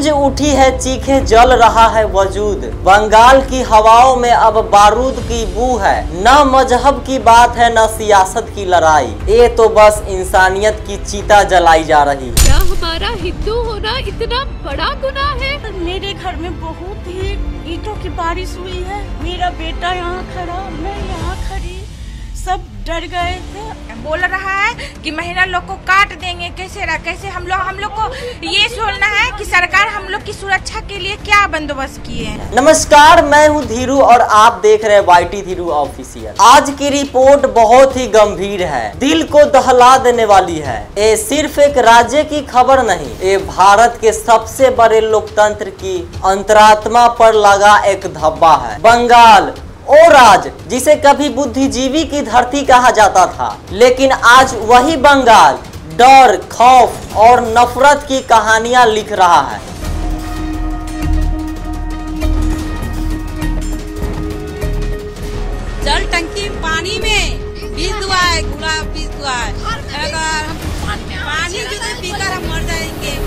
गूंज उठी है चीखे जल रहा है वजूद। बंगाल की हवाओं में अब बारूद की बू है। न मजहब की बात है न सियासत की लड़ाई, ये तो बस इंसानियत की चीता जलाई जा रही। क्या हमारा हिंदू होना इतना बड़ा गुनाह है? मेरे घर में बहुत ही ईंटों की बारिश हुई है। मेरा बेटा यहाँ खड़ा, मैं यहाँ खड़ी, सब डर गए थे। बोल रहा है कि महिला लोग को काट देंगे, कैसे हम लोग को ये सोचना है कि सरकार हम लोग की सुरक्षा के लिए क्या बंदोबस्त किए हैं। नमस्कार, मैं हूं धीरू और आप देख रहे हैं YT धीरू ऑफिशियल। आज की रिपोर्ट बहुत ही गंभीर है, दिल को दहला देने वाली है। ये सिर्फ एक राज्य की खबर नहीं, ये भारत के सबसे बड़े लोकतंत्र की अंतरात्मा पर लगा एक धब्बा है। बंगाल ओ राज्य जिसे कभी बुद्धिजीवी की धरती कहा जाता था, लेकिन आज वही बंगाल डर, खौफ और नफरत की कहानियां लिख रहा है। जल टंकी पानी में बीस दुआ है, गुलाब 20 दुआ है। अगर हम पानी जो पीकर हम मर जाएंगे।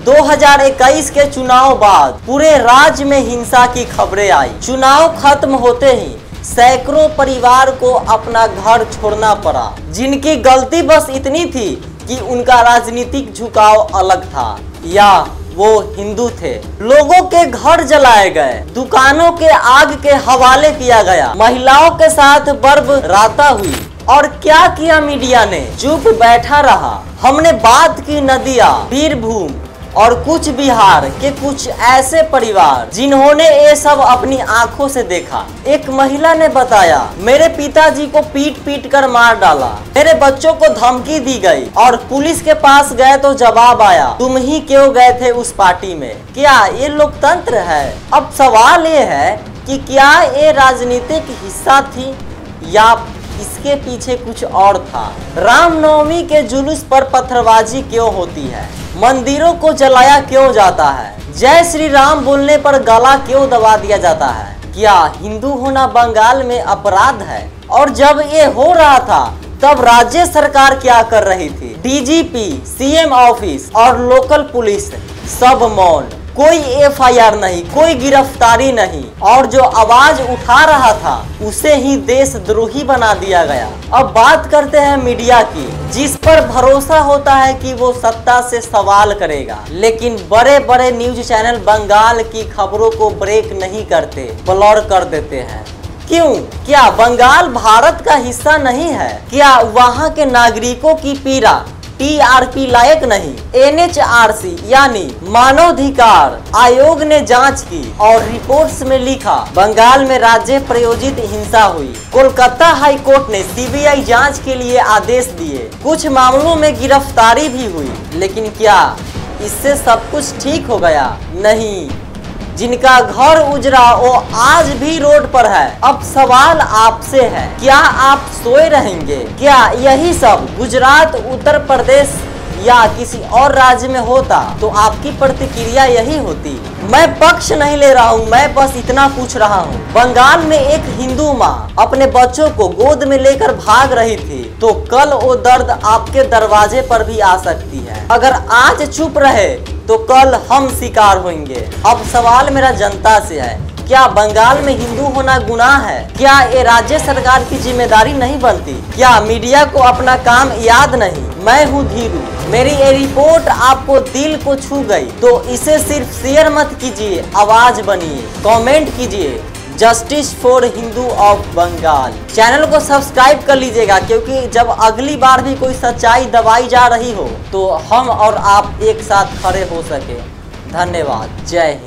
2021 के चुनाव बाद पूरे राज्य में हिंसा की खबरें आई। चुनाव खत्म होते ही सैकड़ों परिवार को अपना घर छोड़ना पड़ा, जिनकी गलती बस इतनी थी कि उनका राजनीतिक झुकाव अलग था या वो हिंदू थे। लोगों के घर जलाए गए, दुकानों के आग के हवाले किया गया, महिलाओं के साथ बर्बराता हुई। और क्या किया मीडिया ने? चुप बैठा रहा। हमने बात की नदिया, बीरभूम और कुछ बिहार के कुछ ऐसे परिवार जिन्होंने ये सब अपनी आंखों से देखा। एक महिला ने बताया, मेरे पिताजी को पीट पीट कर मार डाला, मेरे बच्चों को धमकी दी गई और पुलिस के पास गए तो जवाब आया, तुम ही क्यों गए थे उस पार्टी में? क्या ये लोकतंत्र है? अब सवाल ये है कि क्या ये राजनीतिक हिस्सा थी या इसके पीछे कुछ और था? रामनवमी के जुलूस पर पत्थरबाजी क्यों होती है? मंदिरों को जलाया क्यों जाता है? जय श्री राम बोलने पर गला क्यों दबा दिया जाता है? क्या हिंदू होना बंगाल में अपराध है? और जब ये हो रहा था तब राज्य सरकार क्या कर रही थी? DGP, CM ऑफिस और लोकल पुलिस सब मौन, कोई FIR नहीं, कोई गिरफ्तारी नहीं, और जो आवाज उठा रहा था उसे ही देशद्रोही बना दिया गया। अब बात करते हैं मीडिया की, जिस पर भरोसा होता है कि वो सत्ता से सवाल करेगा, लेकिन बड़े बड़े न्यूज चैनल बंगाल की खबरों को ब्रेक नहीं करते, ब्लर कर देते हैं। क्यों? क्या बंगाल भारत का हिस्सा नहीं है? क्या वहाँ के नागरिकों की पीड़ा TRP लायक नहीं? NHRC यानी मानवाधिकार आयोग ने जांच की और रिपोर्ट्स में लिखा बंगाल में राज्य प्रायोजित हिंसा हुई। कोलकाता हाई कोर्ट ने CBI जांच के लिए आदेश दिए। कुछ मामलों में गिरफ्तारी भी हुई, लेकिन क्या इससे सब कुछ ठीक हो गया? नहीं। जिनका घर उजड़ा वो आज भी रोड पर है। अब सवाल आपसे है, क्या आप सोए रहेंगे? क्या यही सब गुजरात, उत्तर प्रदेश या किसी और राज्य में होता तो आपकी प्रतिक्रिया यही होती? मैं पक्ष नहीं ले रहा हूँ, मैं बस इतना पूछ रहा हूँ। बंगाल में एक हिंदू माँ अपने बच्चों को गोद में लेकर भाग रही थी, तो कल वो दर्द आपके दरवाजे पर भी आ सकती है। अगर आज चुप रहे तो कल हम शिकार होंगे। अब सवाल मेरा जनता से है, क्या बंगाल में हिंदू होना गुनाह है? क्या ये राज्य सरकार की जिम्मेदारी नहीं बनती? क्या मीडिया को अपना काम याद नहीं? मैं हूँ धीरू, मेरी ये रिपोर्ट आपको दिल को छू गई तो इसे सिर्फ शेयर मत कीजिए, आवाज बनिए, कमेंट कीजिए, justice for Hindu of Bengal. Channel को सब्सक्राइब कर लीजिएगा, क्योंकि जब अगली बार भी कोई सच्चाई दबाई जा रही हो तो हम और आप एक साथ खड़े हो सके। धन्यवाद। जय हिंद।